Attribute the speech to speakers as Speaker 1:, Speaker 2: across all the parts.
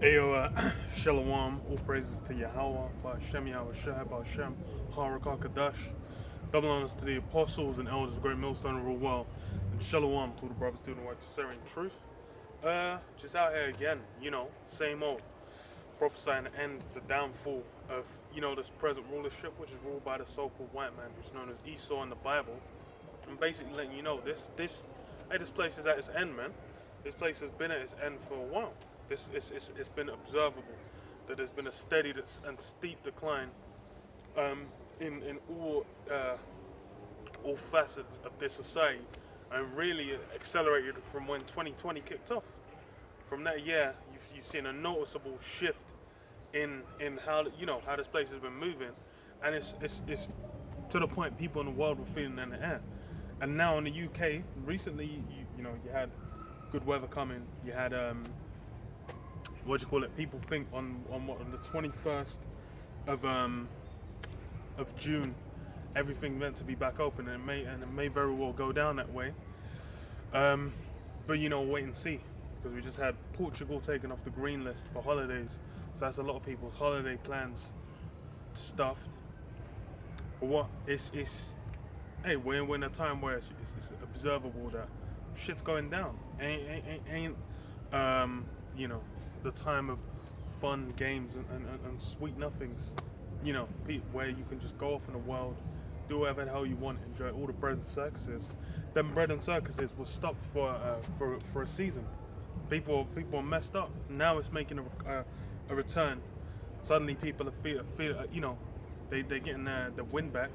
Speaker 1: Ayo, Shalom, all praises to Yahweh, Ba'Shem Yahweh Shai, Ba'Shem, Harakah Kadash. Double honors to the apostles and elders of Great Millstone and Rule Well. And Shalom to the brothers doing the work of Syrian truth. Just out here again, same old. Prophesying the end, the downfall of, this present rulership, which is ruled by the so-called white man, who's known as Esau in the Bible. And basically letting you know, this place is at its end, man. This place has been at its end for a while. It's been observable that there's been a steady and steep decline in all facets of this society, and really accelerated from when 2020 kicked off. From that year, you've seen a noticeable shift in how how this place has been moving, and it's to the point people in the world were feeling in the air. And now in the UK, recently you had good weather coming. You had people think on the 21st of June, everything meant to be back open, and it may very well go down that way. But wait and see, because we just had Portugal taken off the green list for holidays, so that's a lot of people's holiday plans stuffed. But we're in a time where it's observable that shit's going down. Ain't the time of fun games and sweet nothings, where you can just go off in the world, do whatever the hell you want, enjoy all the bread and circuses. Them bread and circuses was stopped for a season. People are messed up. Now it's making a return. Suddenly people are feel they're getting the wind back.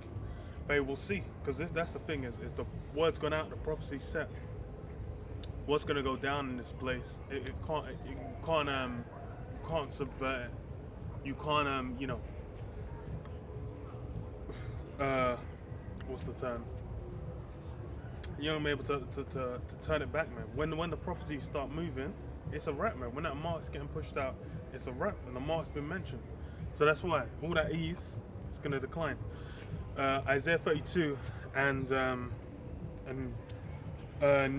Speaker 1: But we'll see, because that's the thing is the word's gone out, the prophecy's set. What's gonna go down in this place? You can't subvert it. You can't what's the term? You won't be able to turn it back, man. When the prophecies start moving, it's a wrap, man. When that mark's getting pushed out, it's a wrap, and the mark's been mentioned. So that's why all that ease is gonna decline. Isaiah 32 and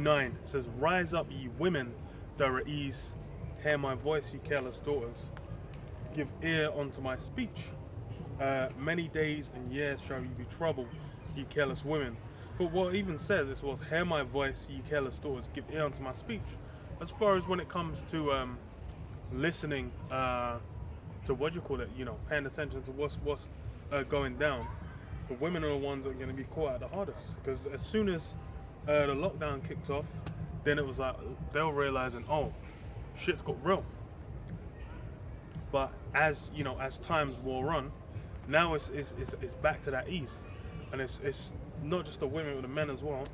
Speaker 1: 9 says, "Rise up, ye women that are at ease. Hear my voice, ye careless daughters. Give ear unto my speech. Many days and years shall ye be troubled, ye careless women." But what it even says, it was, "Hear my voice, ye careless daughters. Give ear unto my speech." As far as when it comes to listening to paying attention to what's going down, the women are the ones that are going to be caught out the hardest, because as soon as the lockdown kicked off, then it was like they were realizing, oh, shit's got real. But as times wore on, now it's back to that ease, and it's not just the women but the men as well.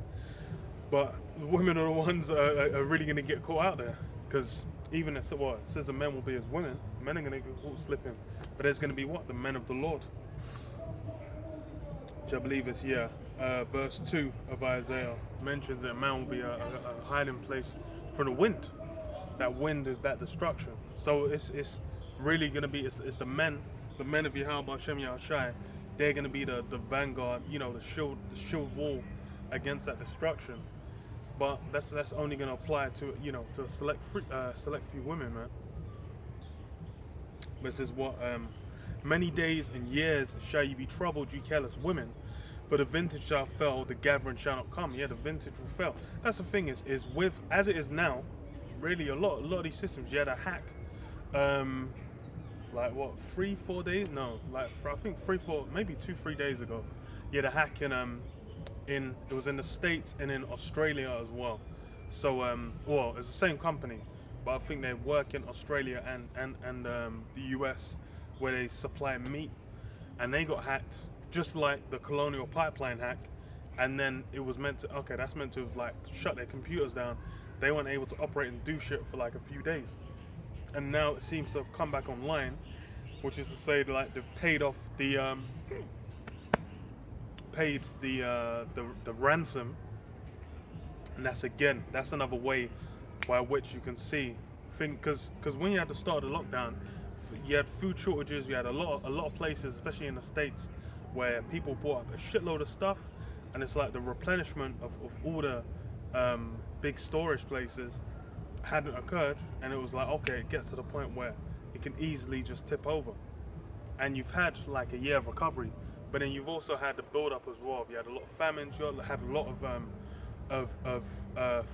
Speaker 1: But the women are the ones that are really going to get caught out there, because even it says the men will be as women, men are going to get caught slipping. But there's going to be the men of the Lord. I believe it's verse 2 of Isaiah mentions that man will be a hiding place for the wind. That wind is that destruction. So it's really going to be it's the men of Yahweh Ba'Shem Yahweh Shai. They're going to be the vanguard, the shield wall against that destruction. But that's only going to apply to to a select few women, man. But it says many days and years shall you be troubled, you careless women. For the vintage shall fail, the gathering shall not come. Yeah, the vintage will fail. That's the thing is with as it is now, really a lot of these systems. You had a hack, 3-4 days? No, I think 3-4, maybe 2-3 days ago. You had a hack in it was in the States and in Australia as well. So it's the same company, but I think they work in Australia and the US, where they supply meat, and they got hacked. Just like the Colonial Pipeline hack, and then it was meant to shut their computers down. They weren't able to operate and do shit for like a few days, and now it seems to have come back online, which is to say that they've paid off the ransom, and that's another way by which you can see because when you had to start the lockdown, you had food shortages. You had a lot of places, especially in the States, where people bought up a shitload of stuff, and it's like the replenishment of all the big storage places hadn't occurred, and it was like, okay, it gets to the point where it can easily just tip over, and you've had like a year of recovery, but then you've also had the build up as well. You had a lot of famines, you had a lot of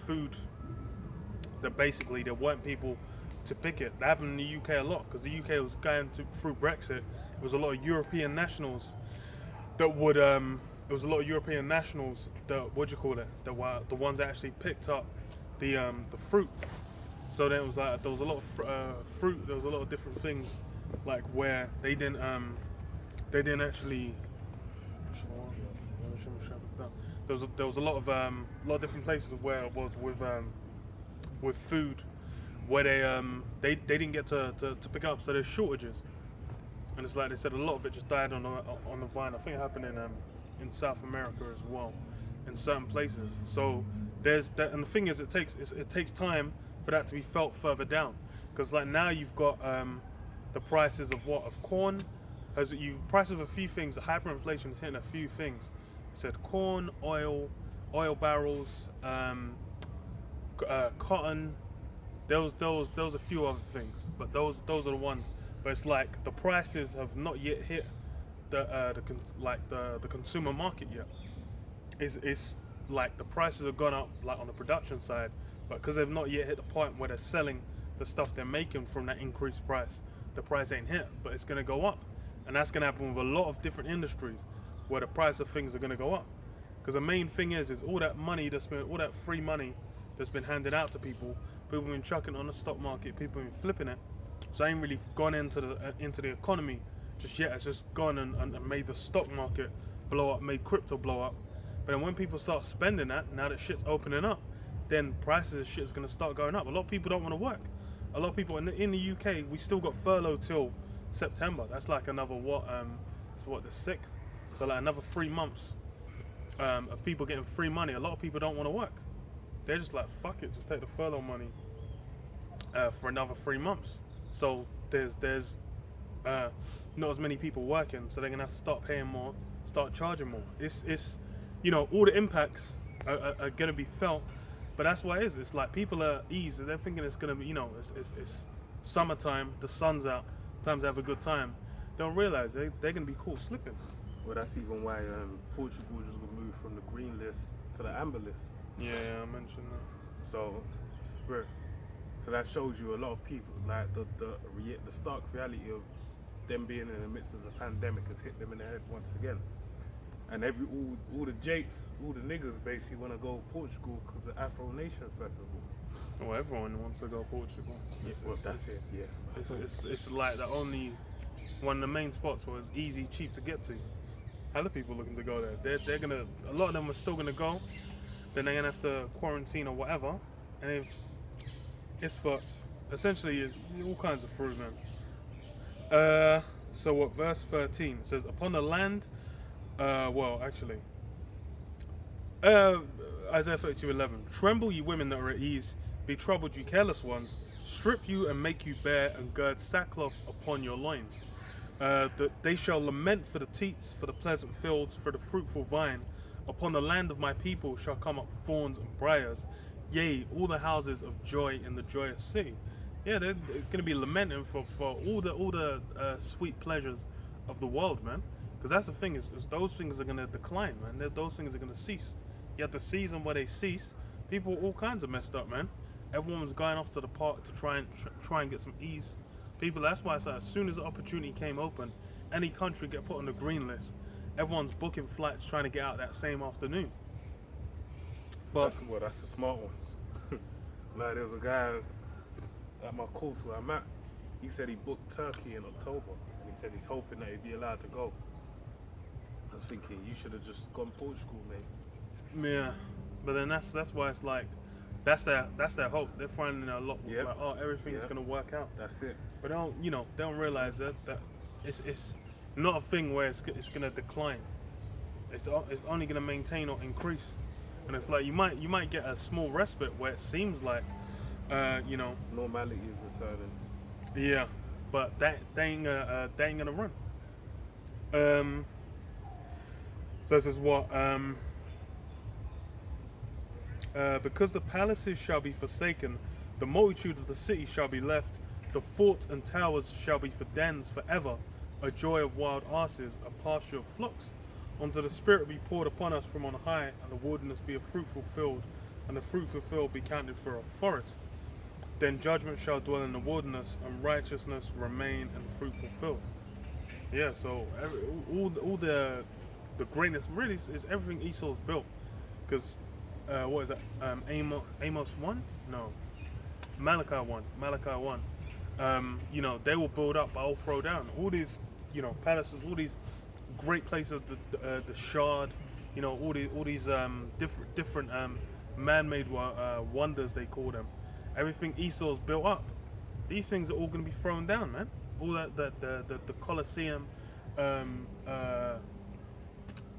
Speaker 1: food that basically there weren't people to pick it. That happened in the UK a lot because the UK was going through Brexit. It was a lot of European nationals that would it was a lot of European nationals that, what do you call it, that were the ones that actually picked up the fruit. So then it was like there was a lot of fruit. There was a lot of different things like where they didn't actually. There was a lot of different places where it was with food where they didn't get to pick up. So there's shortages, and it's like they said a lot of it just died on the vine. I think it happened in South America as well, in certain places. So there's that, and the thing is, it takes time for that to be felt further down, because like now you've got the prices of corn, prices of a few things. The hyperinflation is hitting a few things. It said corn, oil barrels, cotton. There was a few other things, but those are the ones. But it's like the prices have not yet hit the consumer market yet. It's like the prices have gone up like on the production side, but because they've not yet hit the point where they're selling the stuff they're making from that increased price, the price ain't hit, but it's gonna go up, and that's gonna happen with a lot of different industries where the price of things are gonna go up. Because the main thing is all that money all that free money that's been handed out to people have been chucking on the stock market, people have been flipping it. So I ain't really gone into the economy just yet. It's just gone and made the stock market blow up, made crypto blow up. But then when people start spending that, now that shit's opening up, then prices of shit's gonna start going up. A lot of people don't want to work. A lot of people in the UK, we still got furlough till September. That's like another the 6th. So like another 3 months of people getting free money. A lot of people don't want to work. They're just like, fuck it, just take the furlough money for another 3 months. So there's not as many people working, so they're gonna have to start paying more, start charging more. It's all the impacts are gonna be felt, but that's what it is. It's like people are easy. They're thinking it's gonna be it's summertime, the sun's out, time to have a good time. They don't realize they're gonna be caught slipping.
Speaker 2: Well, that's even why Portugal just moved from the green list to the amber list.
Speaker 1: Yeah, I mentioned that.
Speaker 2: So that shows you a lot of people, like the stark reality of them being in the midst of the pandemic has hit them in the head once again. And all the jakes, all the niggas basically want to go Portugal because of the Afro Nation Festival.
Speaker 1: Well, everyone wants to go Portugal.
Speaker 2: Yeah, that's it. Yeah.
Speaker 1: It's like the only one of the main spots where it's easy, cheap to get to. Other people looking to go there. They're gonna. A lot of them are still gonna go. Then they're gonna have to quarantine or whatever, and if it's fucked. Essentially, it's all kinds of fruit, man. So what? Verse 13 it says, "Upon the land." Isaiah 32:11. Tremble, ye women that are at ease. Be troubled, you careless ones. Strip you and make you bare, and gird sackcloth upon your loins. That they shall lament for the teats, for the pleasant fields, for the fruitful vine. Upon the land of my people shall come up thorns and briars. Yea, all the houses of joy in the joyous city. Yeah, they're going to be lamenting for all the sweet pleasures of the world, man. Because that's the thing is those things are going to decline, man. Those things are going to cease. You have the season where they cease. People all kinds of messed up, man. Everyone's going off to the park to try and get some ease. People, that's why I said as soon as the opportunity came open, any country get put on the green list. Everyone's booking flights trying to get out that same afternoon. But
Speaker 2: that's the smart ones. Like there was a guy at my course where I'm at. He said he booked Turkey in October, and he said he's hoping that he'd be allowed to go. I was thinking you should have just gone Portugal, mate.
Speaker 1: Yeah, but then that's why it's like that's their hope. They're finding a lot like, oh, everything's gonna work out.
Speaker 2: That's it.
Speaker 1: But they don't realize that it's not a thing where it's gonna decline. It's only gonna maintain or increase. And it's like you might get a small respite where it seems like
Speaker 2: normality is returning.
Speaker 1: Yeah, but they ain't gonna run. So it says what? Because the palaces shall be forsaken, The multitude of the city shall be left, the forts and towers shall be for dens forever, a joy of wild asses, a pasture of flocks. Unto the Spirit be poured upon us from on high, and the wilderness be a fruitful field, and the fruitful field be counted for a forest. Then judgment shall dwell in the wilderness, and righteousness remain in the fruitful field. Yeah, so all the greatness really is everything Esau's built. Because what is that? Amos 1? No, Malachi 1. Malachi 1. You know, they will build up, but I'll throw down. All these, you know, palaces, all these great places, the Shard, you know, all these different man-made wonders, they call them. Everything Esau's built up. These things are all going to be thrown down, man. All the Colosseum,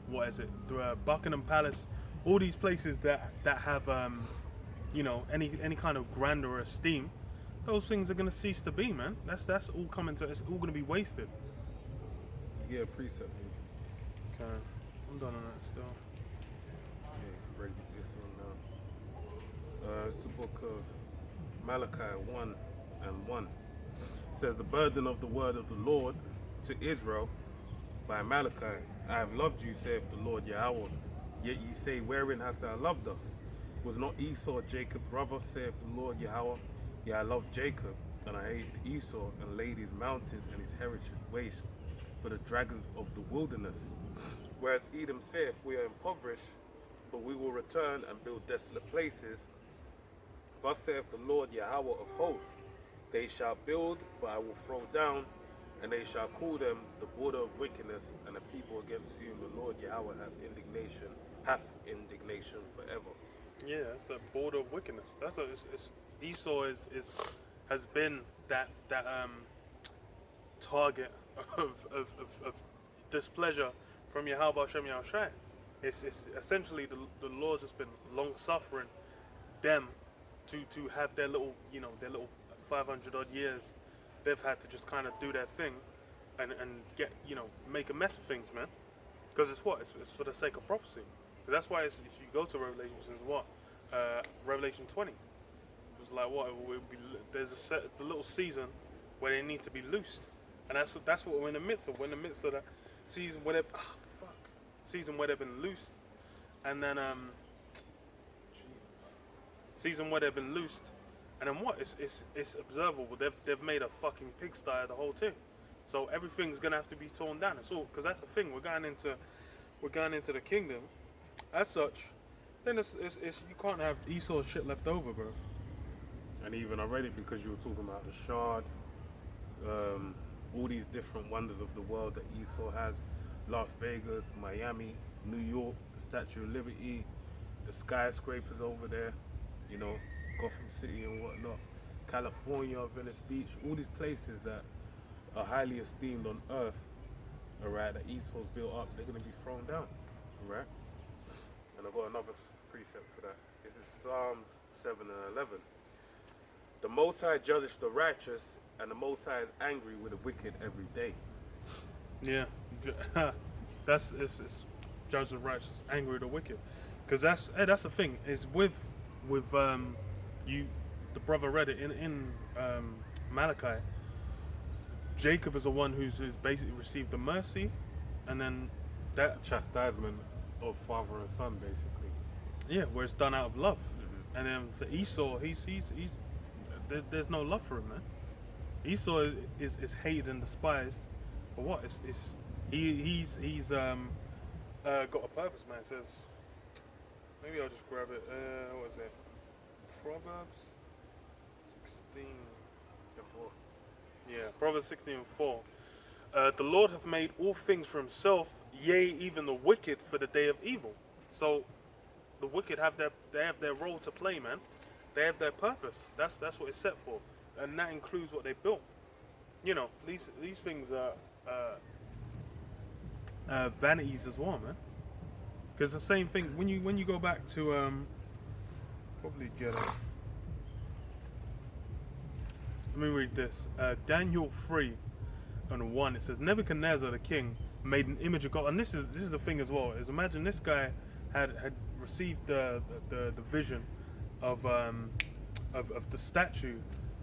Speaker 1: what is it? The Buckingham Palace. All these places that have you know, any kind of grandeur or esteem. Those things are going to cease to be, man. That's all coming to. It's all going to be wasted.
Speaker 2: Yeah, precept.
Speaker 1: Okay, I'm done on that still.
Speaker 2: Yeah, you can break this one down. It's the book of Malachi 1 and 1. It says, the burden of the word of the Lord to Israel by Malachi. I have loved you, saith the Lord Yahweh. Yet ye say, wherein hast thou loved us? Was not Esau Jacob's brother, saith the Lord Yahweh? Yea, I loved Jacob, and I hated Esau, and laid his mountains and his heritage waste for the dragons of the wilderness. Whereas Edom saith, we are impoverished, but we will return and build desolate places. Thus saith the Lord Yahweh of hosts, they shall build, but I will throw down, and they shall call them the border of wickedness, and a people against whom the Lord Yahweh hath indignation forever.
Speaker 1: Yeah, that's the border of wickedness. Esau has been that target of displeasure from Yahweh Hashem Yahushai. It's essentially the Lord's just been long suffering them to have their little 500 odd years. They've had to just kind of do their thing and get, you know, make a mess of things, man. Because it's for the sake of prophecy. That's why if you go to Revelation, it's what? Revelation 20. It's like what? There's the little season where they need to be loosed. And that's what we're in the midst of. We're in the midst of that season where they've been loosed. And then season where they've been loosed. And then what? It's observable. They've made a fucking pigsty of the whole thing. So everything's gonna have to be torn down. It's all because that's the thing. We're going into the kingdom. As such, then it's you can't have Esau's shit left over, bro.
Speaker 2: And even already, because you were talking about the Shard, all these different wonders of the world that Esau has, Las Vegas, Miami, New York, the Statue of Liberty, the skyscrapers over there, you know, Gotham City and whatnot, California, Venice Beach, all these places that are highly esteemed on earth, alright, that Esau's built up, they're going to be thrown down, alright? And I've got another precept for that. This is Psalms 7 and 11. The Most High judges the righteous, and the Most High is angry with the wicked every day.
Speaker 1: Yeah, it's judge the righteous, angry with the wicked. Because that's the thing, is with you, the brother read it in Malachi. Jacob is the one who's basically received the mercy, and then that
Speaker 2: the chastisement of father and son, basically.
Speaker 1: Yeah, where it's done out of love. Mm-hmm. And then for Esau, there's no love for him, man. Esau is hated and despised. But what? He's got a purpose, man. It says, maybe I'll just grab it. What is it? Proverbs 16 and 4. Yeah, Proverbs 16 and 4. The Lord hath made all things for himself, yea, even the wicked for the day of evil. So the wicked have their role to play, man. They have their purpose. That's what it's set for, and that includes what they built. You know, these things are vanities as well, man. Because the same thing when you go back to probably get it. Let me read this. Daniel 3 and 1. It says Nebuchadnezzar the king made an image of God, and this is the thing as well. Is imagine this guy had received the vision of of the statue.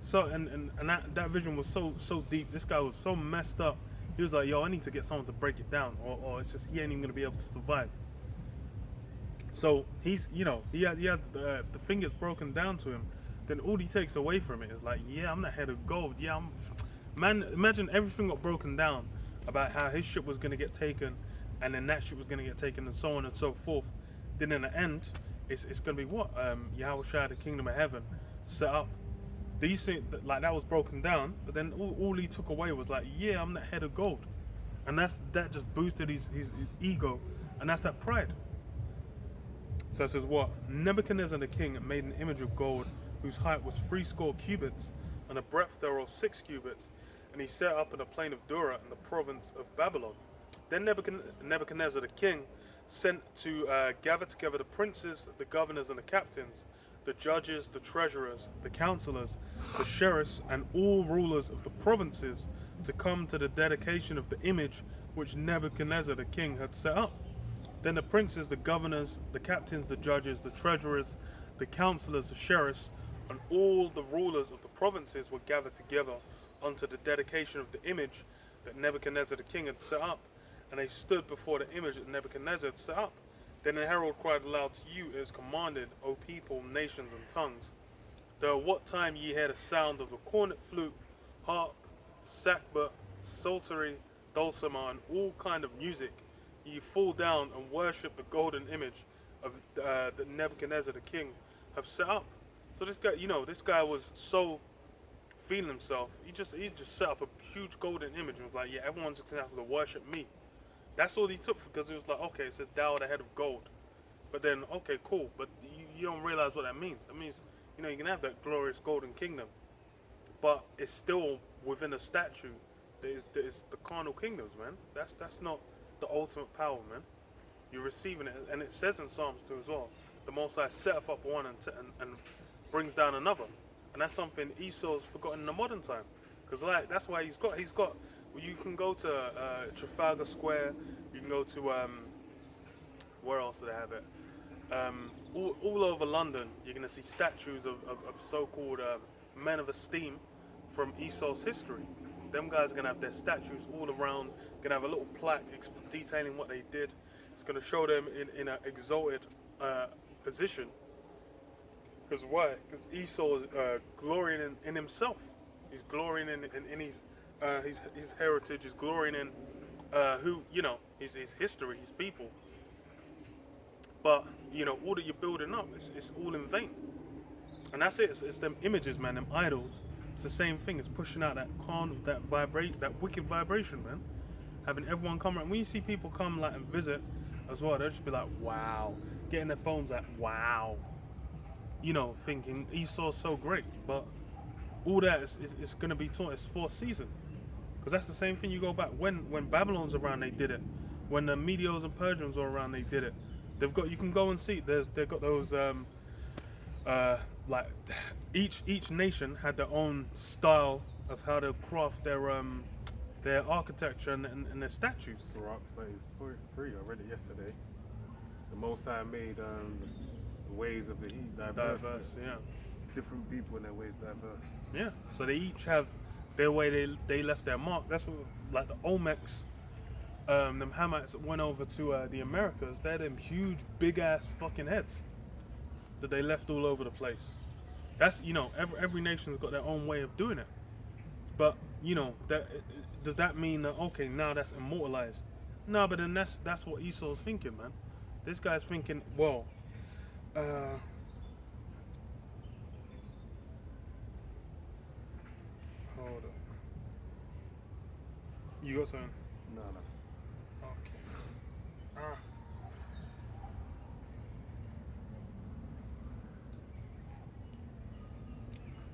Speaker 1: So and that vision was so deep. This guy was so messed up. He was like, yo, I need to get someone to break it down, or it's just he ain't even gonna be able to survive. So he's, he had the thing gets broken down to him. Then all he takes away from it is like, yeah, I'm the head of gold. Yeah, man. Imagine everything got broken down about how his ship was gonna get taken, and then that ship was gonna get taken, and so on and so forth. Then in the end, it's gonna be what Yahweh Shai, the kingdom of heaven, set up. Do you see like that was broken down? But then all he took away was like, yeah, I'm the head of gold, and that just boosted his ego, and that's that pride. So it says what? Nebuchadnezzar the king made an image of gold whose height was 80 cubits and the breadth thereof 6 cubits, and he set up in the plain of Dura in the province of Babylon. Then Nebuchadnezzar the king sent to gather together the princes, the governors and the captains, the judges, the treasurers, the counselors, the sheriffs, and all rulers of the provinces to come to the dedication of the image which Nebuchadnezzar the king had set up. Then the princes, the governors, the captains, the judges, the treasurers, the counselors, the sheriffs, and all the rulers of the provinces were gathered together unto the dedication of the image that Nebuchadnezzar the king had set up. And they stood before the image that Nebuchadnezzar had set up. Then the herald cried aloud to you, it is commanded, O people, nations, and tongues, that at what time ye hear the sound of the cornet, flute, harp, sackbut, psaltery, dulcimer, and all kind of music, ye fall down and worship the golden image of that Nebuchadnezzar the king have set up. So this guy, this guy was so feeling himself. He just set up a huge golden image and was like, yeah, everyone's gonna have to worship me. That's all he took, because it was like, okay, it says thou the head of gold. But then, okay, cool, but you don't realize what that means. It means, you can have that glorious golden kingdom, but it's still within a statue. There's the carnal kingdoms, man. That's not the ultimate power, man. You're receiving it, and it says in Psalms 2 as well, the Most High setteth up one and brings down another. And that's something Esau's forgotten in the modern time. Because that's why he's got, you can go to Trafalgar Square, you can go to, where else do they have it? All over London, you're going to see statues of so-called men of esteem from Esau's history. Them guys are going to have their statues all around, going to have a little plaque detailing what they did. It's going to show them in an exalted position. Because why? Because Esau is glorying in himself. He's glorying in his heritage. He's glorying in his history, his people. But all that you're building up, it's all in vain. And that's it. It's them images, man. Them idols. It's the same thing. It's pushing out that that wicked vibration, man. Having everyone come around. When you see people come and visit as well, they'll just be like, wow. Getting their phones like, wow. Thinking Esau's so great, but all that is going to be taught. It's for a season, because that's the same thing. You go back when Babylon's around, they did it. When the Medios and Persians were around, they did it. You can go and see. They've got those each nation had their own style of how to craft their architecture and their statues.
Speaker 2: Sirach 33, I read it yesterday. The Most High made the ways of the heat diverse.
Speaker 1: Yeah.
Speaker 2: Different people and their ways diverse.
Speaker 1: Yeah. So they each have their way they left their mark. That's what, like the Olmecs, them Hamites that went over to the Americas, they had them huge, big ass fucking heads that they left all over the place. That's every nation's got their own way of doing it. But does that mean that okay, now that's immortalized? No, but then that's what Esau's thinking, man. This guy's thinking, well, hold up. You got something?
Speaker 2: No.
Speaker 1: Okay.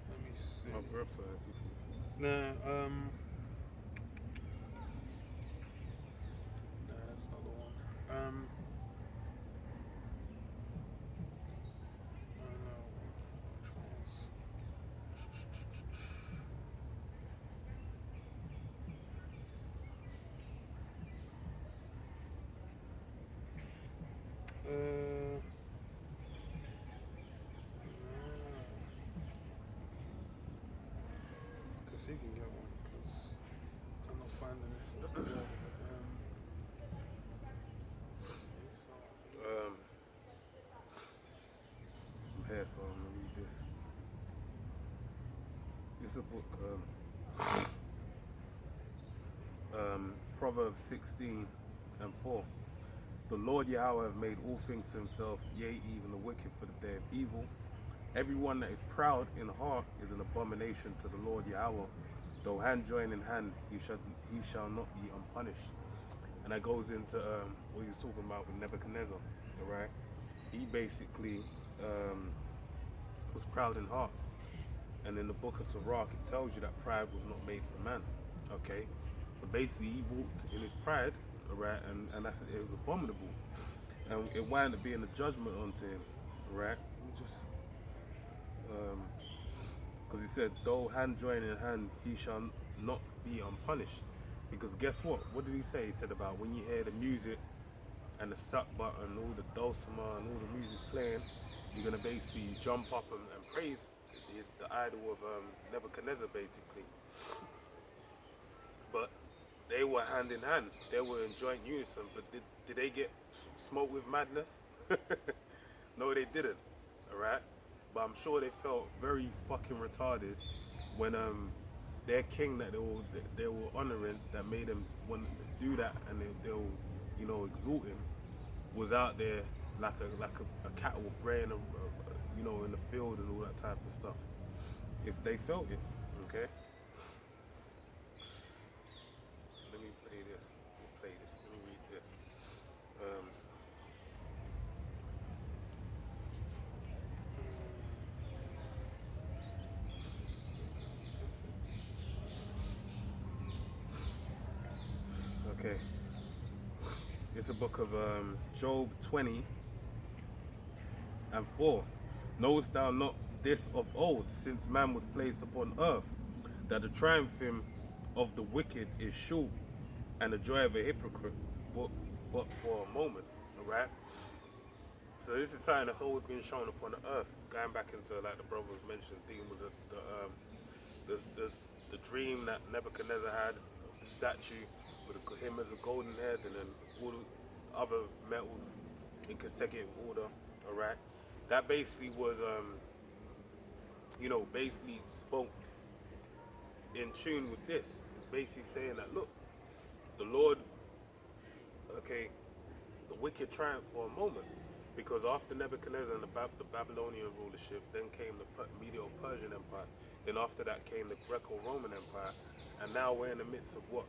Speaker 1: Let me see.
Speaker 2: My website.
Speaker 1: Nah, that's not the one. I don't know which one is. so you can get one because I'm not finding this.
Speaker 2: I'm here, so I'm gonna read this. It's a book, Proverbs 16:4. The Lord Yahweh have made all things to himself, yea, even the wicked for the day of evil. Everyone that is proud in heart is an abomination to the Lord Yahweh. Though hand join in hand, he shall not be unpunished. And that goes into what he was talking about with Nebuchadnezzar, right? He basically was proud in heart. And in the book of Sirach, it tells you that pride was not made for man, okay? But basically, he walked in his pride, right? And it was abominable. And it wound up being a judgment onto him, right? Because he said, though hand join in hand, he shall not be unpunished. Because guess what? What did he say? He said about when you hear the music and the suck button, all the dulcimer and all the music playing, you're going to basically jump up and praise the idol of Nebuchadnezzar, basically. But they were hand in hand. They were in joint unison. But did they get smoked with madness? No, they didn't. All right? But I'm sure they felt very fucking retarded when their king that they were honoring, that made them want to do that, and they were exalt him, was out there like a cattle braying, in the field and all that type of stuff. If they felt it, okay. So let me play this. Let me read this. Okay. It's a book of Job 20:4. Knowest thou not this of old, since man was placed upon earth, that the triumphing of the wicked is short, and the joy of a hypocrite but for a moment, alright? So this is something that's always been shown upon the earth, going back into, like the brothers mentioned, dealing with the dream that Nebuchadnezzar had, the statue with him as a golden head, and then all the other metals in consecutive order, alright? That basically was, basically spoke in tune with this. It's basically saying that, look, the Lord, okay, the wicked triumphed for a moment, because after Nebuchadnezzar and the Babylonian rulership, then came the Medo-Persian Empire. Then after that came the Greco-Roman Empire, and now we're in the midst of what?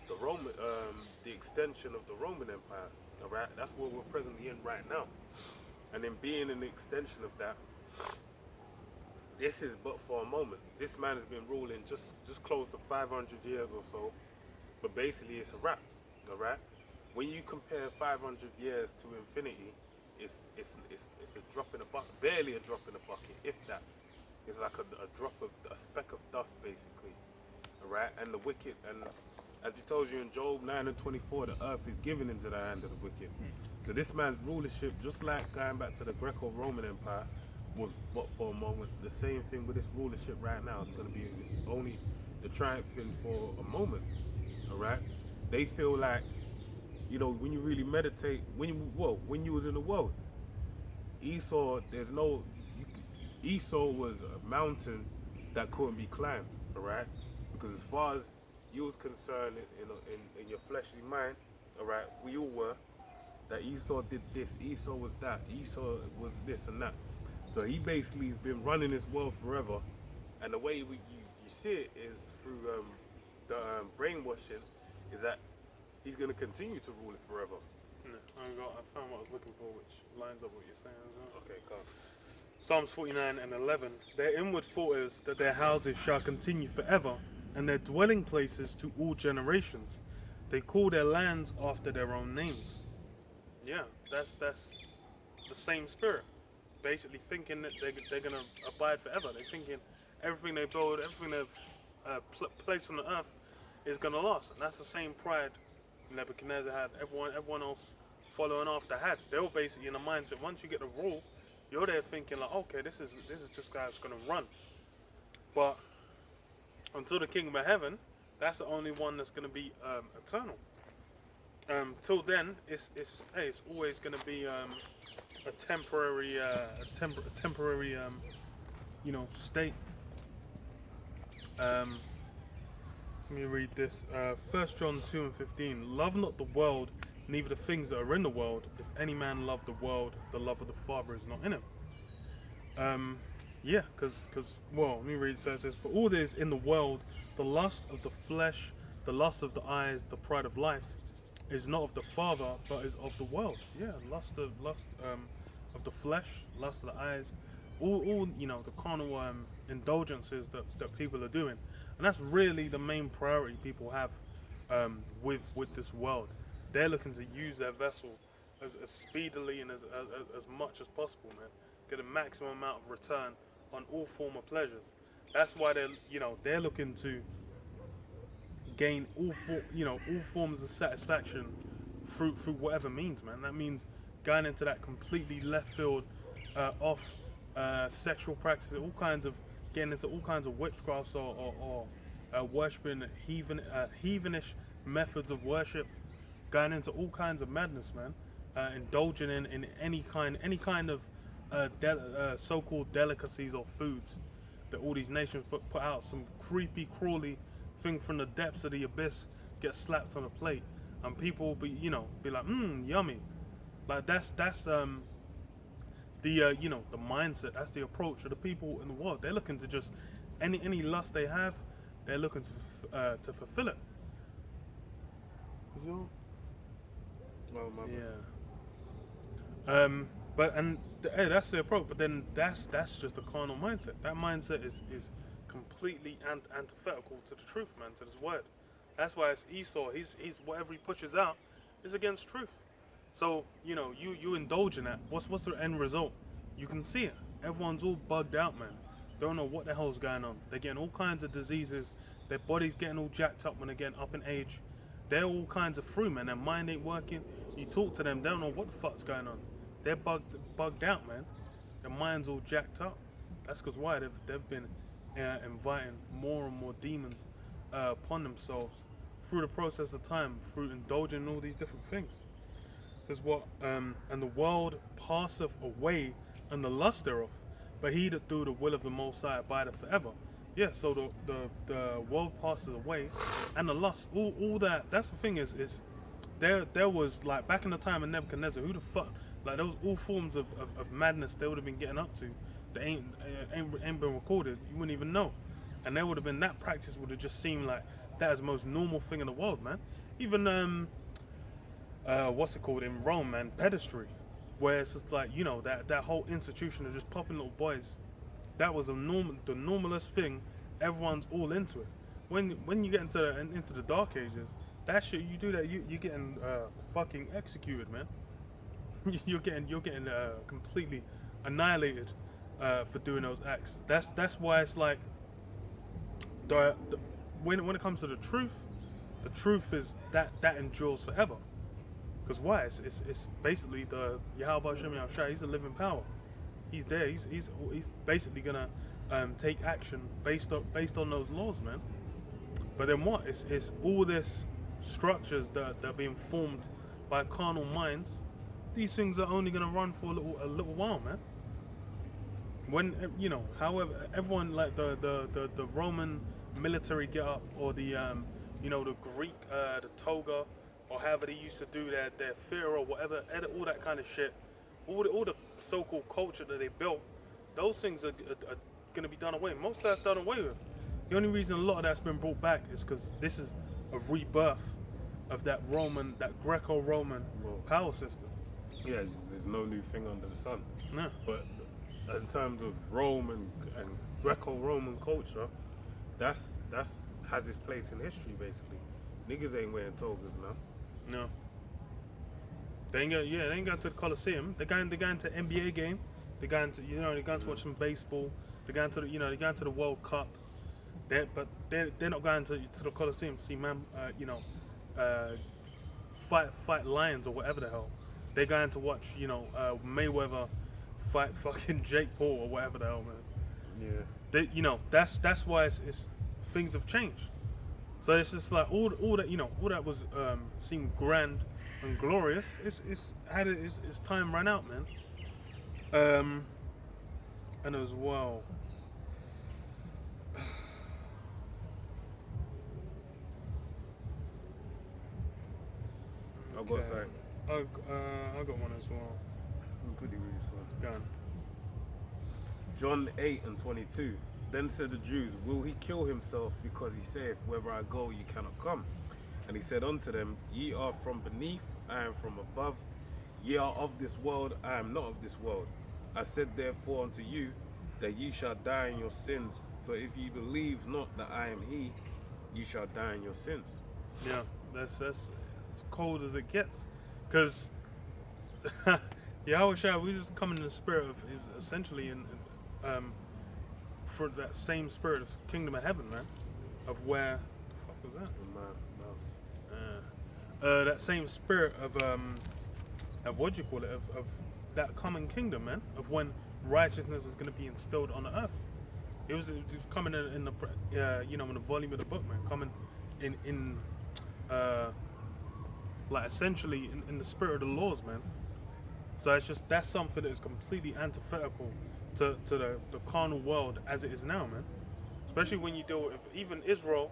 Speaker 2: The extension of the Roman Empire. All right, that's what we're presently in right now. And then being an extension of that, this is but for a moment. This man has been ruling just close to 500 years or so, but basically it's a wrap. All right. When you compare 500 years to infinity, it's a drop in a bucket, barely a drop in a bucket, if that. It's like a speck of dust, basically. All right, and the wicked, and as he tells you in Job 9:24, the earth is given into the hand of the wicked. So this man's rulership, just like going back to the Greco-Roman Empire, was but for a moment. The same thing with this rulership right now. It's only the triumphing for a moment. All right, they feel like, when you really meditate, when you was in the world, Esau was a mountain that couldn't be climbed, all right? Because as far as you was concerned in your fleshly mind, all right, we all were, that Esau did this, Esau was that, Esau was this and that. So he basically has been running this world forever, and the way you see it is through the brainwashing, is that he's going to continue to rule it forever.
Speaker 1: I found what I was looking for, which lines up what you're saying as well.
Speaker 2: Okay, come.
Speaker 1: Psalms 49:11. Their inward thought is that their houses shall continue forever, and their dwelling places to all generations. They call their lands after their own names. Yeah, that's the same spirit. Basically thinking that they're going to abide forever. They're thinking everything they build, everything they've placed on the earth is going to last. And that's the same pride Nebuchadnezzar had, everyone else following after had. They were basically in the mindset, once you get the rule, you're there thinking like, okay, this is just how it's going to run. But until the kingdom of heaven, that's the only one that's going to be eternal. Till then, it's always going to be a temporary state. Let me read this. 1 John 2:15. Love not the world, neither the things that are in the world. If any man love the world, the love of the Father is not in him. Let me read. So it says, for all there is in the world, the lust of the flesh, the lust of the eyes, the pride of life, is not of the Father, but is of the world. Yeah, lust of the flesh, lust of the eyes, all the carnal indulgences that people are doing, and that's really the main priority people have with this world. They're looking to use their vessel as speedily and as much as possible, man. Get a maximum amount of return on all form of pleasures. That's why they're looking to gain all forms of satisfaction through whatever means, man. That means going into that completely left field off sexual practices, getting into all kinds of witchcrafts or worshipping heathenish methods of worship, going into all kinds of madness, man. Indulging in any kind of so-called delicacies or foods that all these nations put out. Some creepy, crawly thing from the depths of the abyss gets slapped on a plate, and people will be like, yummy. Like that's the mindset. That's the approach of the people in the world. They're looking to just any lust they have, they're looking to fulfill it.
Speaker 2: Oh, my
Speaker 1: bad. That's the approach. But then that's just a carnal mindset. That mindset is completely antithetical to the truth, man, to this word. That's why it's Esau. He's whatever he pushes out is against truth. So you indulge in that. What's the end result? You can see it. Everyone's all bugged out, man. Don't know what the hell's going on. They're getting all kinds of diseases. Their body's getting all jacked up when they're getting up in age. They're all kinds of through, man. Their mind ain't working. You talk to them, they don't know what the fuck's going on. They're bugged out, man. Their mind's all jacked up. That's because why they've been inviting more and more demons upon themselves through the process of time, through indulging in all these different things. Says what? And the world passeth away, and the lust thereof, but he that do the will of the Most High abideth forever. Yeah, so the world passes away, and the lust, all that. That's the thing is there was, like, back in the time of Nebuchadnezzar, who the fuck, like, there was all forms of madness they would have been getting up to that ain't been recorded. You wouldn't even know, and there would have been, that practice would have just seemed like that is the most normal thing in the world, man. Even what's it called in Rome, man, pedestry, where it's just like, that whole institution of just popping little boys. That was the normalest thing. Everyone's all into it. When you get into the Dark Ages, that shit, you do that, you're getting fucking executed, man. You're getting completely annihilated for doing those acts. That's why it's like when it comes to the truth is that endures forever. Because why? It's basically the Yahweh Shem Yahushua. He's a living power. He's there. He's basically gonna take action based on those laws, man. But then what? It's all this structures that are being formed by carnal minds. These things are only gonna run for a little while, man. When however, everyone, like the Roman military get up, or the the Greek the toga, or however they used to do their theater or whatever, all that kind of shit, all the so-called culture that they built, those things are going to be done away. Most of that's done away with. The only reason a lot of that's been brought back is because this is a rebirth of that Greco-Roman power system.
Speaker 2: Yeah, there's no new thing under the sun.
Speaker 1: Yeah.
Speaker 2: But in terms of Rome and Greco-Roman culture, that's has its place in history, basically. Niggas ain't wearing togas now.
Speaker 1: No. They ain't going to the Coliseum. They're going to NBA game. They're going to watch some baseball. They're going to the World Cup. They're not going to the Coliseum to see fight lions or whatever the hell. They're going to watch Mayweather fight fucking Jake Paul or whatever the hell, man.
Speaker 2: Yeah.
Speaker 1: That's why it's things have changed. So it's just like all that, you know, all that was seemed grand and glorious. It's time ran out, man. And as well,
Speaker 2: I've got
Speaker 1: okay.
Speaker 2: something.
Speaker 1: I got one as well.
Speaker 2: I'm pretty read this one.
Speaker 1: Go on.
Speaker 2: John 8:22. Then said the Jews, will he kill himself, because he saith, wherever I go, ye cannot come? And he said unto them, ye are from beneath, I am from above. Ye are of this world, I am not of this world. I said therefore unto you, that ye shall die in your sins. For if ye believe not that I am he, ye shall die in your sins.
Speaker 1: Yeah, that's as cold as it gets. Because Yahushua, we just come in the spirit of, is essentially for that same spirit of kingdom of heaven, man. Of where the fuck was that? That same spirit of what do you call it? Of that common kingdom, man. Of when righteousness is going to be instilled on the earth. It was coming in the you know, in the volume of the book, man. Coming in like essentially in the spirit of the laws, man. So it's just, that's something that is completely antithetical to the carnal world as it is now, man. Especially when you deal with even Israel,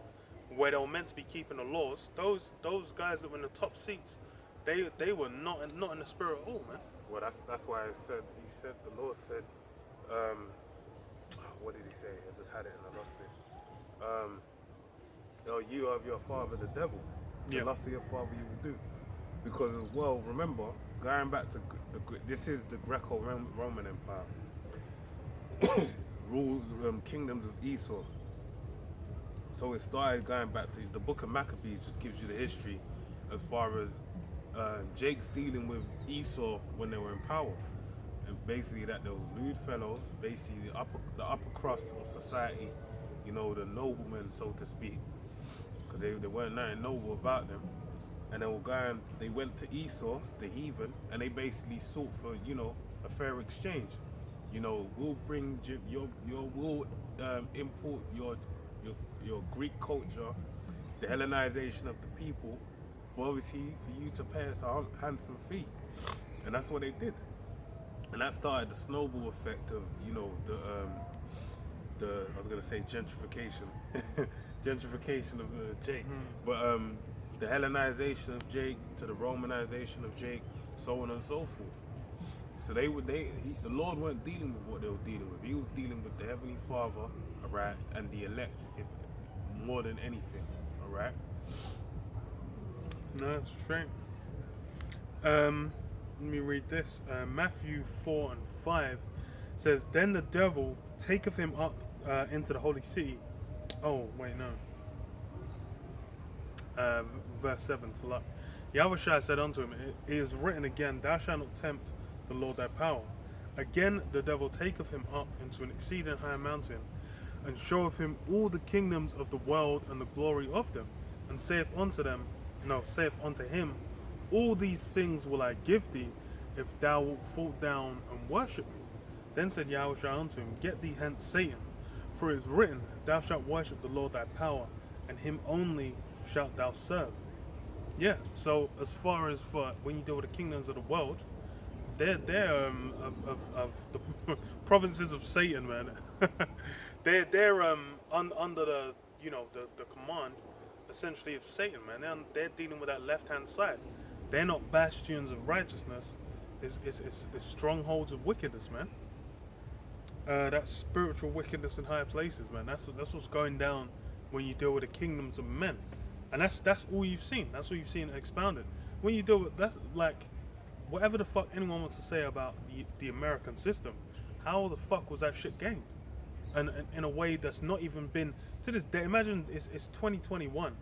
Speaker 1: where they were meant to be keeping the laws. Those guys that were in the top seats, they were not in the spirit at all, man.
Speaker 2: Well, that's why the Lord said, what did he say? I just had it and I lost it. Oh, you of your father the devil. The lust of your father you will do. Because as well, remember, going back to this is the Greco-Roman Empire. Rule kingdoms of Esau. So it started going back to the book of Maccabees, just gives you the history as far as Jake's dealing with Esau when they were in power. And basically that there was lewd fellows, basically the upper crust of society, you know, the noblemen, so to speak. Because they weren't nothing noble about them. And they went to Esau, the heathen, and they basically sought for, you know, a fair exchange. You know, we'll bring we'll import your Greek culture, the Hellenization of the people, for you to pay us a handsome fee. And that's what they did. And that started the snowball effect of, you know, the I was gonna say gentrification, gentrification of Jake, but the Hellenization of Jake to the Romanization of Jake, so on and so forth. So the Lord weren't dealing with what they were dealing with. He was dealing with the Heavenly Father, alright, and the elect, if more than anything, alright.
Speaker 1: No, that's straight. Let me read this. Matthew 4:5 says, then the devil taketh him up into the holy city. Oh, wait, no. Verse 7, Salah. Yahushua said unto him, it is written again, thou shalt not tempt the Lord thy power. Again the devil taketh him up into an exceeding high mountain, and showeth him all the kingdoms of the world and the glory of them, and saith unto him, all these things will I give thee, if thou wilt fall down and worship me. Then said Yahushua unto him, get thee hence, Satan, for it is written, thou shalt worship the Lord thy power, and him only shalt thou serve. Yeah, so as far as for when you deal with the kingdoms of the world, they're of the provinces of Satan, man. they're under the, you know, the command essentially of Satan, man. They're dealing with that left hand side. They're not bastions of righteousness. It's strongholds of wickedness, man. That spiritual wickedness in higher places, man. That's what's going down when you deal with the kingdoms of men. And that's all you've seen. That's all you've seen expounded. When you deal with, that's like, whatever the fuck anyone wants to say about the American system, how the fuck was that shit gained? And in a way that's not even been to this day. Imagine it's 2021,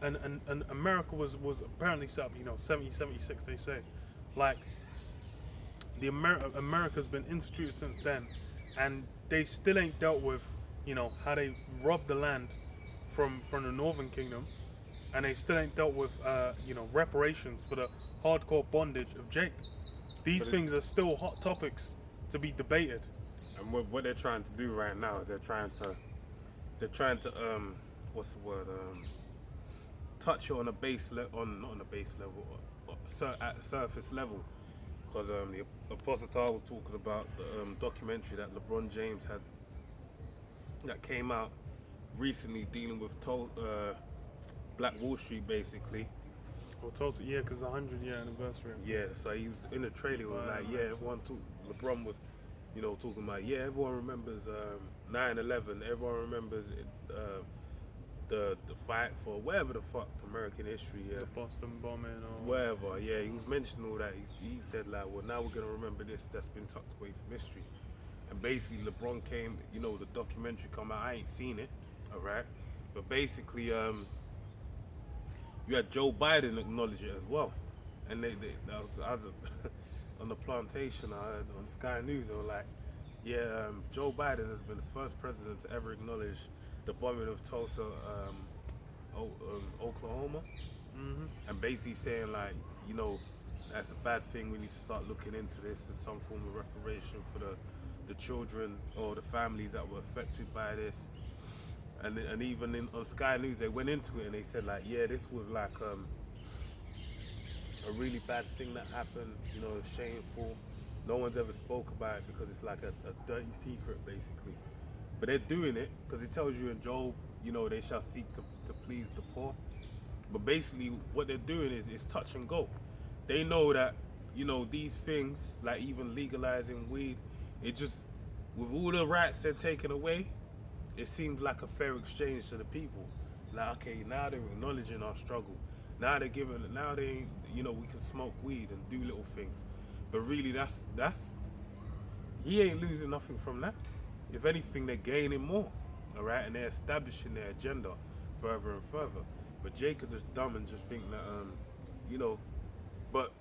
Speaker 1: and America was apparently set up, you know, 76 they say. Like, the America's been instituted since then, and they still ain't dealt with, you know, how they robbed the land from the Northern Kingdom, and they still ain't dealt with, you know, reparations for the hardcore bondage of Jake. These things are still hot topics to be debated.
Speaker 2: And what they're trying to do right now is they're trying to what's the word? Touch it on a base on not on a base level, at surface level, because the Apostle Tar was talking about the documentary that LeBron James had that came out recently dealing with Black Wall Street basically.
Speaker 1: Well, Tulsa, yeah, because the 100-year anniversary.
Speaker 2: Yeah, so he was in the trailer. He was like, yeah, LeBron was, talking about, yeah, everyone remembers 9/11. Everyone remembers the fight for whatever the fuck American history. Yeah,
Speaker 1: The Boston bombing or
Speaker 2: whatever. Yeah, he was mentioning all that. He said like, well, now we're gonna remember this that's been tucked away from history. And basically, LeBron came. The documentary come out. I ain't seen it, all right. But basically, you had Joe Biden acknowledge it as well, and I was on the plantation. I heard on Sky News. They were like, yeah, Joe Biden has been the first president to ever acknowledge the bombing of Tulsa, Oklahoma, and basically saying like, that's a bad thing. We need to start looking into this as some form of reparation for the children or the families that were affected by this. And even on Sky News, they went into it and they said like, yeah, this was like a really bad thing that happened. Shameful. No one's ever spoke about it because it's like a dirty secret, basically. But they're doing it because it tells you in Job, they shall seek to please the poor. But basically, what they're doing is touch and go. They know that these things, like even legalizing weed, it just, with all the rights they're taking away, it seems like a fair exchange to the people. Like, okay, now they're acknowledging our struggle. Now we can smoke weed and do little things. But really, that's he ain't losing nothing from that. If anything, they're gaining more, all right, and they're establishing their agenda further and further. But Jake is just dumb and just think that, But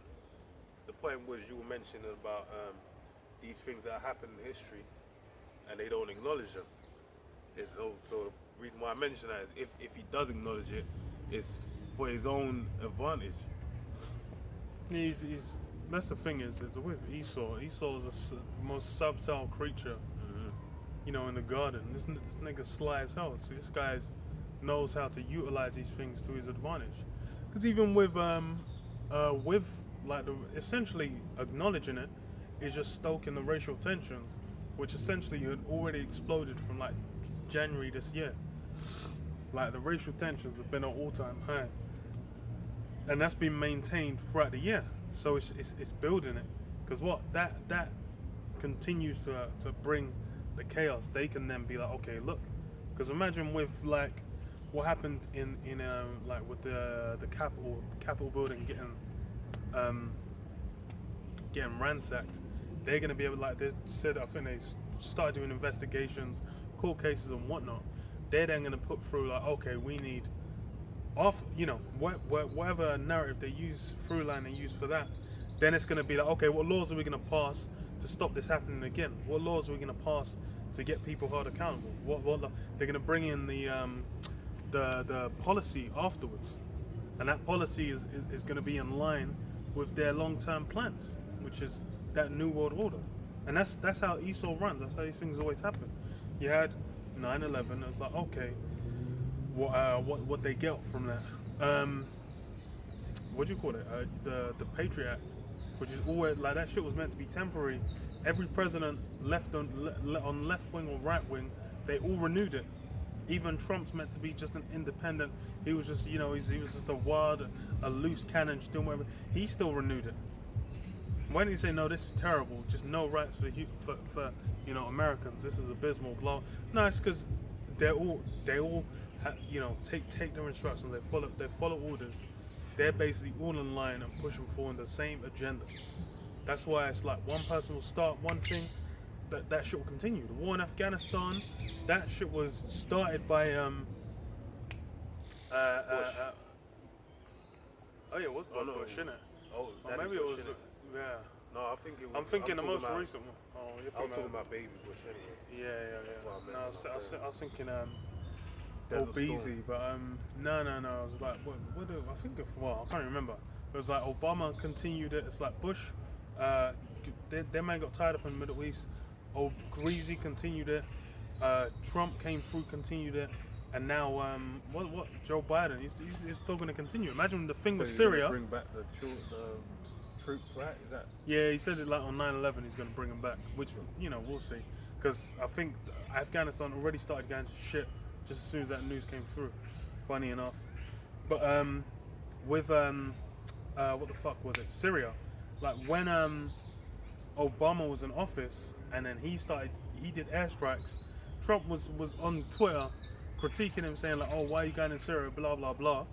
Speaker 2: the point was you were mentioning about these things that happen in history, and they don't acknowledge them. So the reason why I mention that is if he does acknowledge it, it's for his own advantage.
Speaker 1: That's the thing is with Esau. Esau is the most subtle creature, in the garden. This nigga sly as hell. So this guy knows how to utilize these things to his advantage. Because even with essentially acknowledging it, is just stoking the racial tensions, which essentially had already exploded from like January this year. Like the racial tensions have been at all-time high, and that's been maintained throughout the year. So it's building it, because that continues to bring the chaos. They can then be like, okay, look, because imagine with like what happened in like with the Capitol building getting ransacked. They're gonna be able, like they said, I think they started doing investigations, court cases and whatnot. They're then gonna put through like, okay, we need whatever narrative they use, through line they use for that. Then it's gonna be like, okay, what laws are we gonna pass to stop this happening again? What laws are we gonna pass to get people held accountable? They're gonna bring in the policy afterwards, and that policy is gonna be in line with their long-term plans, which is that New World Order. And that's how Esau runs. That's how these things always happen. You had 9/11. It's like, okay, what they get from that? What do you call it? The Patriot Act, which is always like that shit was meant to be temporary. Every president left on left wing or right wing, they all renewed it. Even Trump's meant to be just an independent. He was just, he was just a loose cannon, just doing whatever. He still renewed it. Why didn't he say, no, this is terrible, just no rights for Americans, this is abysmal, blah. No, it's because they all take their instructions, they follow orders. They're basically all in line and pushing forward the same agenda. That's why it's like one person will start one thing, that shit will continue. The war in Afghanistan, that shit was started by
Speaker 2: Bush.
Speaker 1: Oh yeah, it was Bush, innit?
Speaker 2: Oh,
Speaker 1: Or maybe it was, yeah.
Speaker 2: No, I think it was.
Speaker 1: I'm thinking the most
Speaker 2: about,
Speaker 1: recent one. Oh, you're
Speaker 2: I was talking about Baby Bush anyway.
Speaker 1: Yeah.
Speaker 2: That's what I meant
Speaker 1: No,
Speaker 2: when I said
Speaker 1: I was thinking
Speaker 2: Desert
Speaker 1: Obeezy,
Speaker 2: Storm.
Speaker 1: but no. I was like, what do I think of? Well, I can't remember. It was like Obama continued it. It's like Bush, their man got tied up in the Middle East. Greasy continued it. Trump came through, continued it. And now, what Joe Biden? He's still going to continue. Imagine the thing
Speaker 2: So
Speaker 1: with
Speaker 2: he's gonna
Speaker 1: Syria.
Speaker 2: bring back the troops, right? Is that?
Speaker 1: Yeah, he said it like on 9/11 he's going to bring them back, which we'll see. Because I think Afghanistan already started going to shit just as soon as that news came through. Funny enough, but with what the fuck was it? Syria, like when Obama was in office and then he did airstrikes. Trump was on Twitter critiquing him, saying like, "Oh, why are you going in Syria?" Blah blah blah.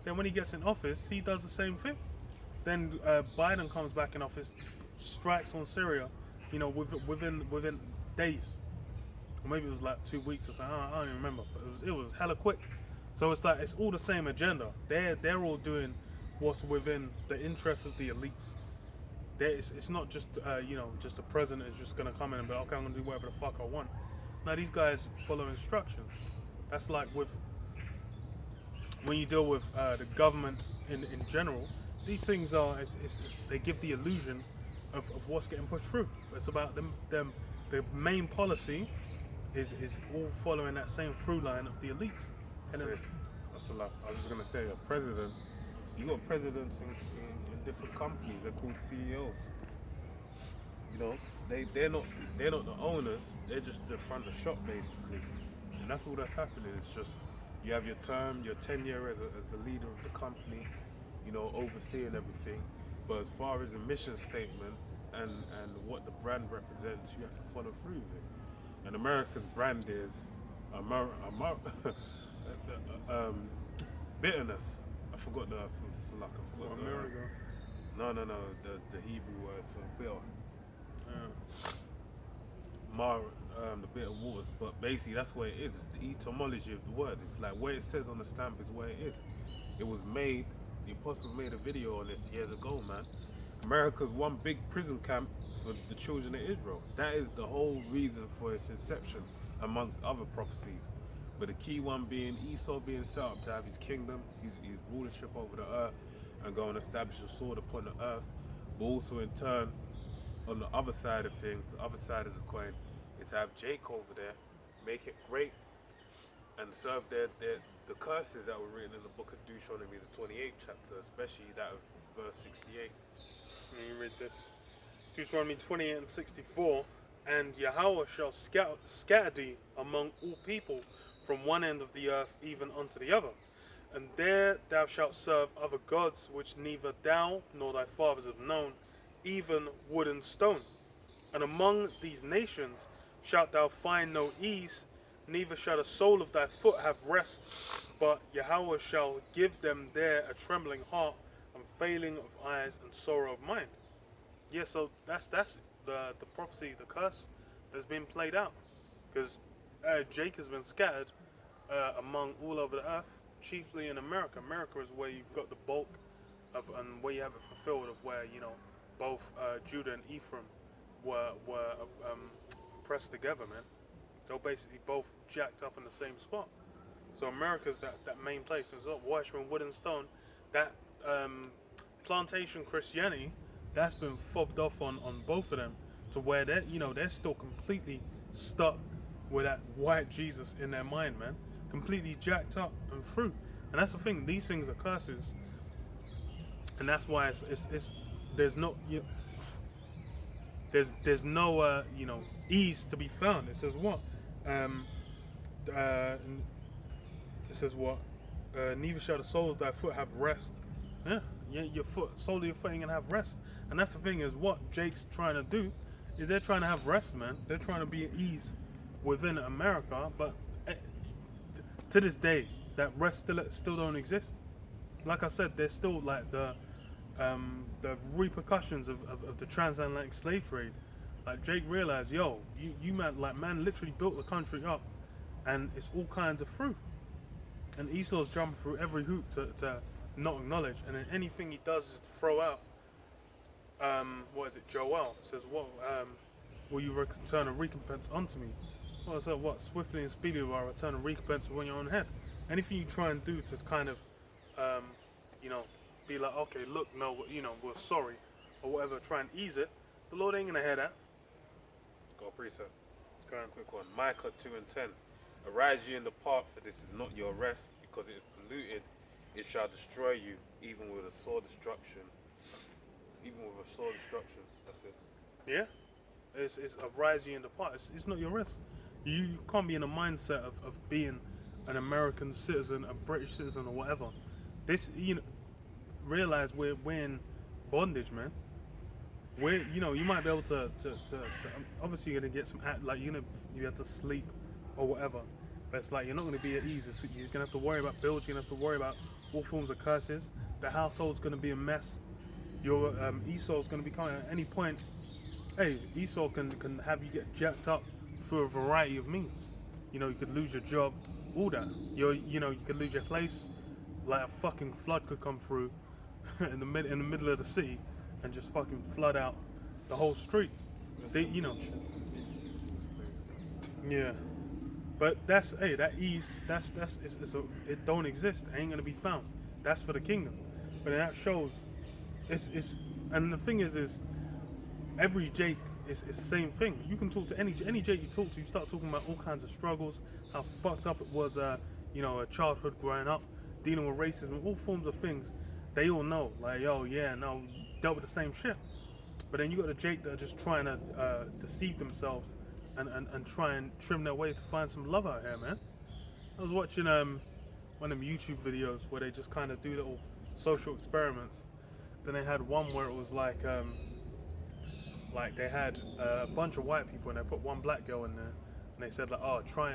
Speaker 1: Then when he gets in office, he does the same thing. Then Biden comes back in office, strikes on Syria, within days, or maybe it was like 2 weeks or something. I don't even remember, but it was hella quick. So it's like it's all the same agenda. They're all doing what's within the interests of the elites. It's not just just a president is just gonna come in and be like, okay, I'm gonna do whatever the fuck I want. Now these guys follow instructions. That's like when you deal with the government in general. These things they give the illusion of what's getting pushed through. It's about them. The main policy is all following that same through line of the elites. And then,
Speaker 2: That's a lot. I was just gonna say, a president. You got presidents in different companies. They're called CEOs. They're not the owners. They're just the front of the shop basically, and that's all that's happening. It's just you have your term, your tenure as the leader of the company, overseeing everything. But as far as a mission statement and what the brand represents, you have to follow through with it. And America's brand is bitterness. I forgot the
Speaker 1: America.
Speaker 2: No, the Hebrew word for bitter. The bitter waters, but basically that's what it is. It's the etymology of the word. It's like where it says on the stamp is where it is. It was made. The Apostle made a video on this years ago, man. America's one big prison camp for the children of Israel. That is the whole reason for its inception, amongst other prophecies. But the key one being Esau being set up to have his kingdom, his rulership over the earth, and go and establish a sword upon the earth. But also in turn, on the other side of things, the other side of the coin, is to have Jake over there, make it great, and serve the curses that were written in the book of Deuteronomy, the 28th chapter, especially that of verse 68.
Speaker 1: Let me read this. Deuteronomy 28 and 64. And Yahweh shall scatter thee among all people from one end of the earth even unto the other. And there thou shalt serve other gods which neither thou nor thy fathers have known, even wood and stone. And among these nations shalt thou find no ease, neither shall the sole of thy foot have rest, but Yahweh shall give them there a trembling heart, and failing of eyes, and sorrow of mind. Yeah, so that's the prophecy, the curse that's been played out. Because Jake has been scattered among all over the earth, chiefly in America. America is where you've got the bulk of, and where you have it fulfilled, of where both Judah and Ephraim were pressed together, man. They're basically both jacked up in the same spot. So America's that main place. There's Washington, wood and stone. That plantation Christianity, that's been fobbed off on both of them, to where they're still completely stuck with that white Jesus in their mind, man. Completely jacked up and through. And that's the thing. These things are curses, and that's why there's no there's no ease to be found. It says what? It says what? Neither shall the sole of thy foot have rest. Yeah, your sole of your foot ain't gonna have rest. And that's the thing, is what Jake's trying to do is they're trying to have rest, man. They're trying to be at ease within America, but to this day, that rest still don't exist. Like I said, there's still like the repercussions of the transatlantic slave trade. Like Jake realized, you man literally built the country up, and it's all kinds of fruit. And Esau's jumping through every hoop to not acknowledge, and then anything he does is to throw out. What is it? Joel says, "What will you return a recompense unto me?" Well, so what? Swiftly and speedily will I return a recompense upon your own head. Anything you try and do to kind of, be like, okay, look, no, we're sorry, or whatever, try and ease it. The Lord ain't gonna hear that.
Speaker 2: Got a precept. Going quick one. Micah 2:10. Arise ye in the path, for this is not your rest, because it is polluted. It shall destroy you, even with a sore destruction. Even with a sore destruction. That's it.
Speaker 1: Yeah, it's arise ye in the part. It's not your rest. You can't be in a mindset of being an American citizen, a British citizen, or whatever. This, realize we're in bondage, man. You might be able to obviously you're gonna get some like you have to sleep or whatever, but it's like you're not gonna be at ease. You're gonna have to worry about bills. You're gonna have to worry about all forms of curses. The household's gonna be a mess. Your Esau's gonna be coming at any point. Hey, Esau can have you get jacked up through a variety of means. You could lose your job, all that. You could lose your place. Like a fucking flood could come through in the middle of the city and just fucking flood out the whole street. Yeah. But that ease, it don't exist. It ain't gonna be found. That's for the kingdom. But that shows, and the thing is every Jake is the same thing. You can talk to any Jake you talk to. You start talking about all kinds of struggles, how fucked up it was, a childhood growing up, dealing with racism, all forms of things. They all know, like, yo, yeah, no, dealt with the same shit. But then you got the Jake that are just trying to deceive themselves and try and trim their way to find some love out here, man. I was watching one of them YouTube videos where they just kind of do little social experiments. Then they had one where it was like they had a bunch of white people and they put one black girl in there and they said like, oh, try